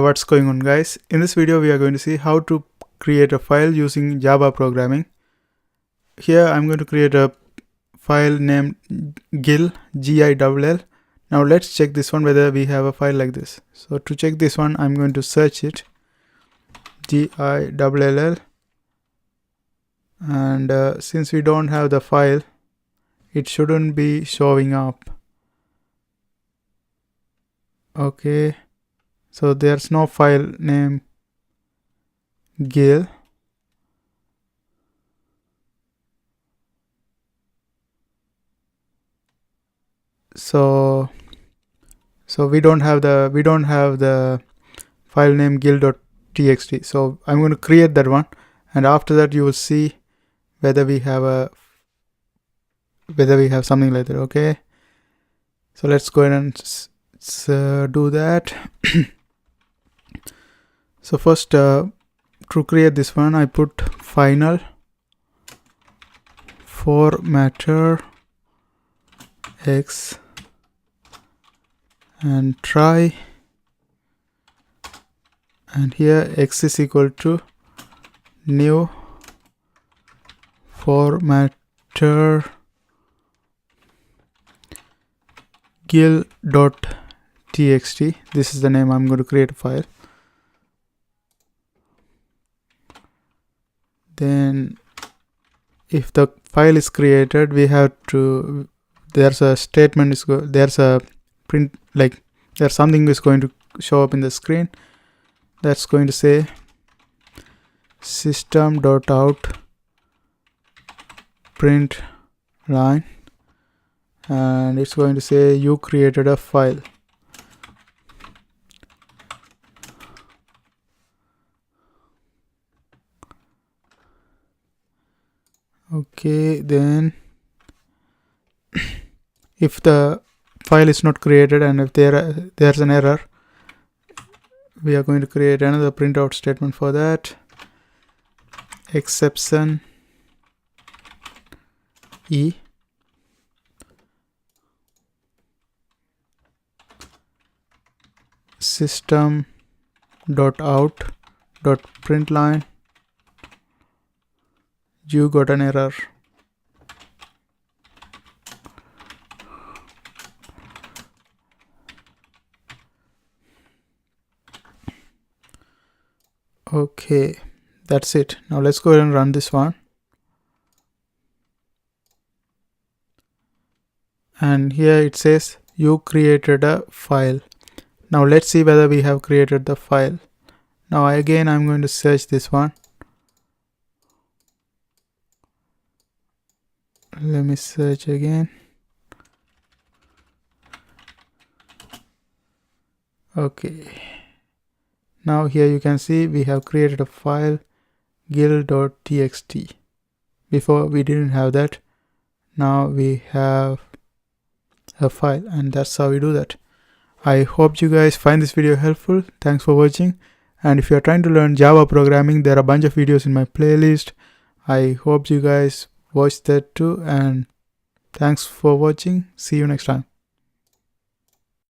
What's going on, guys? In this video we are going to see how to create a file using Java programming. Here I'm going to create a file named GILL. Now let's check this one whether we have a file like this. So to check this one, I'm going to search it, GILL, and since we don't have the file, it shouldn't be showing up. Okay, so there's no file name GILL. So we don't have the file name gill.txt. So I'm going to create that one, and after that you will see whether we have something like that. Okay, so let's go ahead and do that. So first, to create this one, I put final formatter x and try, and here x is equal to new formatter gill.txt. This is the name I'm going to create a file. Then if the file is created, we have to, there's a statement, there's a print, like there's something is going to show up in the screen that's going to say system.out print line, and it's going to say you created a file. Okay, then if the file is not created and if there's an error, we are going to create another printout statement for that. Exception E system.out.println you got an error. Okay, that's it. Now let's go ahead and run this one. And here it says you created a file. Now let's see whether we have created the file. Now again I'm going to search this one. Let me search again. Okay, now here you can see we have created a file gill.txt. Before we didn't have that. Now we have a file, and that's how we do that. I hope you guys find this video helpful. Thanks for watching, and if you are trying to learn Java programming, there are a bunch of videos in my playlist. I hope you guys watch that too, and thanks for watching. See you next time.